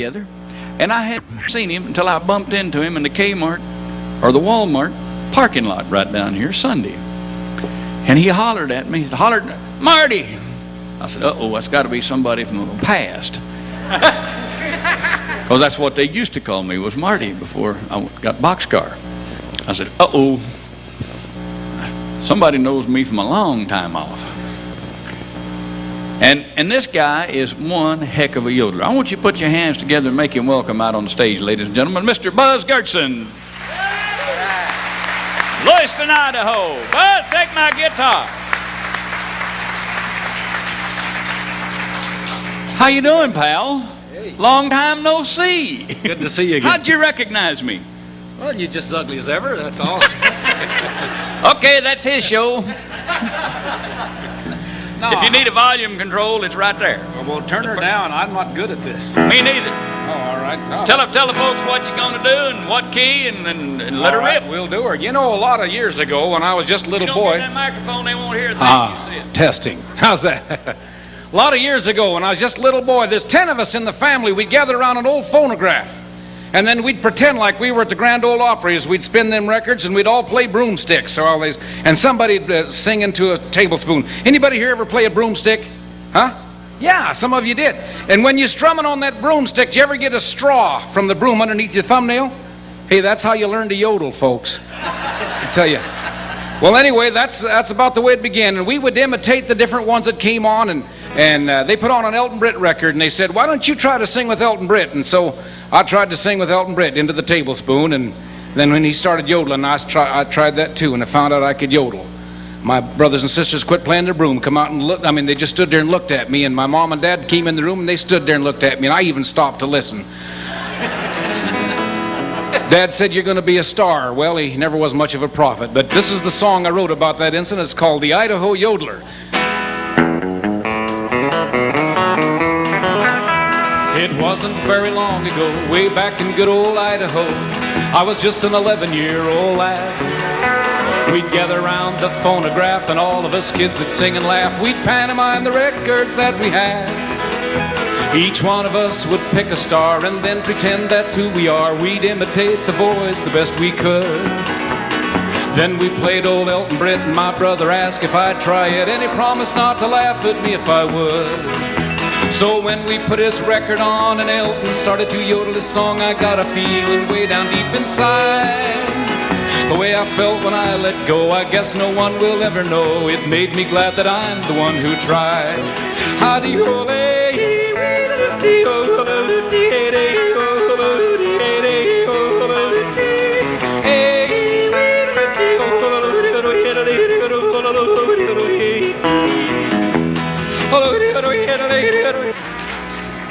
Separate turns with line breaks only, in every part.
together, and I hadn't seen him until I bumped into him in the Kmart or the Walmart parking lot right down here Sunday. And he hollered at me. He hollered, "Marty!" I said, "Uh-oh, that's got to be somebody from the past." Because that's what they used to call me, was Marty, before I got Boxcar. I said, "Uh-oh, somebody knows me from a long time off." And this guy is one heck of a yodeler. I want you to put your hands together and make him welcome out on the stage, ladies and gentlemen, Mr. Buzz Goertzen. Lewiston, Idaho. Buzz, take my guitar. How you doing, pal?
Hey.
Long time no see.
Good to see you again.
How'd you recognize me?
Well, you're just as ugly as ever, that's all.
Okay, that's his show.
No,
If you need a volume control, it's right there.
well, turn her down. I'm not good at this.
Me neither.
Oh, all right. No.
Tell the folks what you're going to do and what key, and let her
All right,
rip.
we'll do her. You know, a lot of years ago when I was just a little
You
boy.
don't get that microphone, they won't hear a thing you say.
Testing. How's that? A lot of years ago when I was just a little boy, there's 10 of us in the family. We'd gather around an old phonograph. And then we'd pretend like we were at the Grand Ole Opry as we'd spin them records, and we'd all play broomsticks or all these. And somebody'd sing into a tablespoon. Anybody here ever play a broomstick? Huh? Yeah, some of you did. And when you're strumming on that broomstick, did you ever get a straw from the broom underneath your thumbnail? Hey, that's how you learn to yodel, folks. I tell you. Well, anyway, that's about the way it began. And we would imitate the different ones that came on, and they put on an Elton Britt record, and they said, "Why don't you try to sing with Elton Britt?" And so I tried to sing with Elton Britt, Into the Tablespoon, and then when he started yodeling, I tried that too, and I found out I could yodel. My brothers and sisters quit playing their broom, come out and look. I mean, they just stood there and looked at me, and my mom and dad came in the room, and they stood there and looked at me, and I even stopped to listen. Dad said, "You're going to be a star." Well, he never was much of a prophet, but this is the song I wrote about that incident. It's called The Idaho Yodeler. It wasn't very long ago, way back in good old Idaho, I was just an 11-year-old lad. We'd gather around the phonograph, and all of us kids would sing and laugh. We'd pantomime the records that we had. Each one of us would pick a star and then pretend that's who we are. We'd imitate the voice the best we could. Then we played old Elton Britt, and my brother asked if I'd try it, and he promised not to laugh at me if I would. So when we put his record on and Elton started to yodel his song, I got a feeling way down deep inside. The way I felt when I let go, I guess no one will ever know. It made me glad that I'm the one who tried.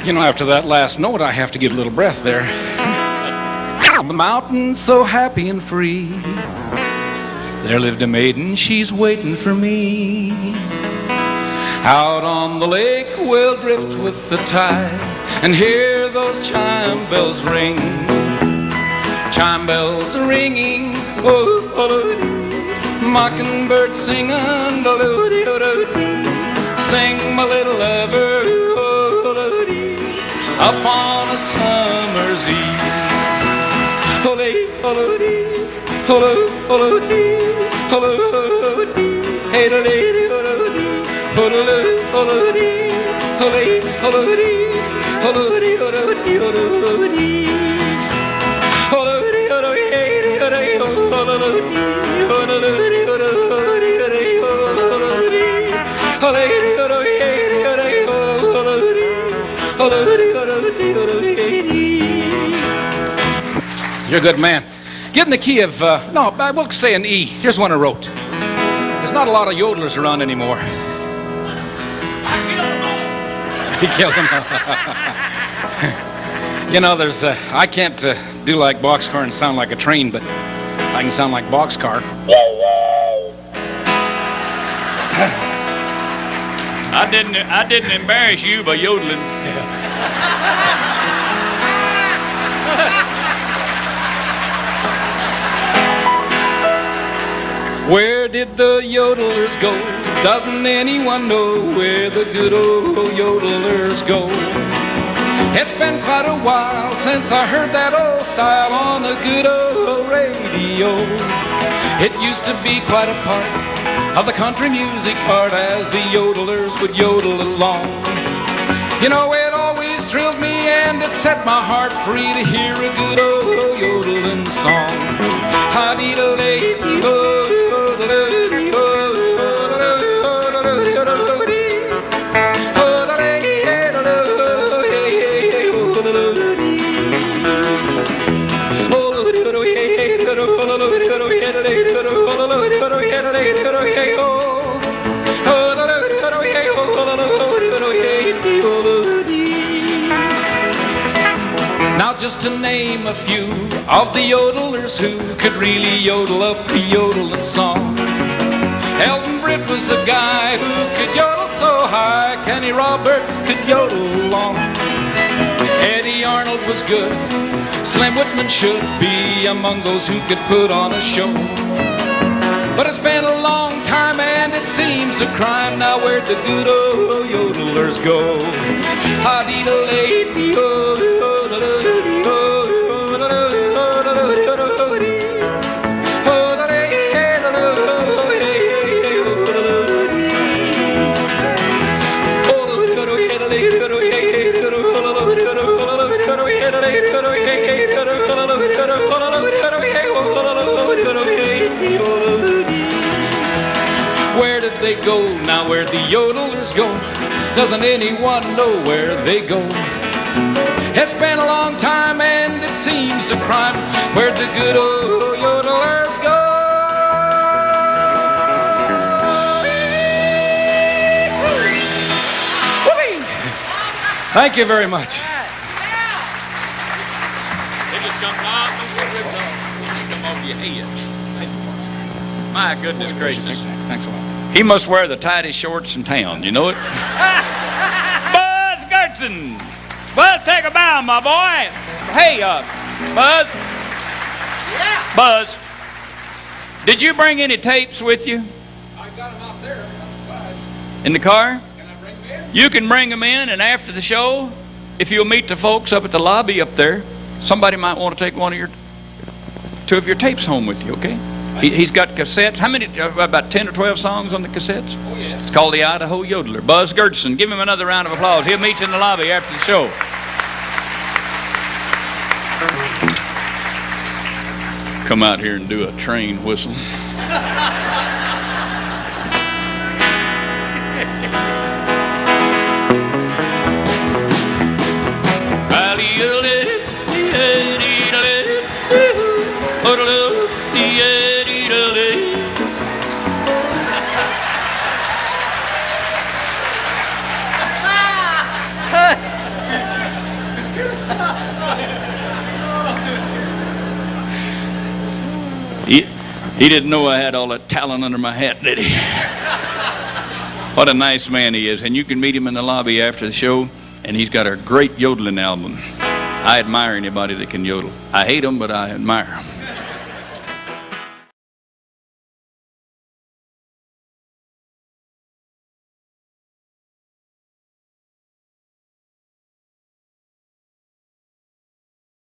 You know, after that last note, I have to get a little breath there. The mountain so happy and free, there lived a maiden, she's waiting for me. Out on the lake we'll drift with the tide and hear those chime bells ring. Chime bells are ringing, oh, oh, mockingbirds singing, sing my little lover, oh, up on a summer's eve. Holy, holy, holy, holy, holy, hey, holy, holy, holy, holy, holy, holy, You're a good man. Give him the key of, no, I will say an E. Here's one I wrote. There's not a lot of yodelers around anymore. He killed them all. You know, there's, I can't do like Boxcar and sound like a train, but I can sound like Boxcar.
I didn't embarrass you by yodeling.
Where did the yodelers go? Doesn't anyone know where the good old yodelers go? It's been quite a while since I heard that old style on the good old radio. It used to be quite a part of the country music art as the yodelers would yodel along. You know, it always thrilled me and it set my heart free to hear a good old yodeling song. Now just to name a few of the yodelers who could really yodel up a yodeling song. Elton Britt was a guy who could yodel so high. Kenny Roberts could yodel along. Eddie Arnold was good. Slim Whitman should be among those who could put on a show. But it's been a long time and it seems a crime now. Where'd the good old yodelers go? Where did they go? Now where'd the yodelers go? Doesn't anyone know where they go? It's been a long time and it seems a crime. Where'd the good old yodelers go? Whoopee! Thank you very much.
They just jumped off and come over your head. My goodness gracious.
Thanks a lot.
He must wear the tightest shorts in town, you know it? Buzz Goertzen! Buzz, take a bow, my boy. Hey, Buzz.
Yeah.
Buzz, did you bring any tapes with you?
I got them out there outside.
In the car?
Can I bring them in?
You can bring them in, and after the show, if you'll meet the folks up at the lobby up there, somebody might want to take two of your tapes home with you, okay? He's got cassettes. How many? About 10 or 12 songs on the cassettes?
Oh, yes.
It's called the Idaho Yodeler. Buzz Goertzen. Give him another round of applause. He'll meet you in the lobby after the show. Come out here and do a train whistle. He didn't know I had all that talent under my hat, did he? What a nice man he is. And you can meet him in the lobby after the show, and he's got a great yodeling album. I admire anybody that can yodel. I hate them, but I admire them.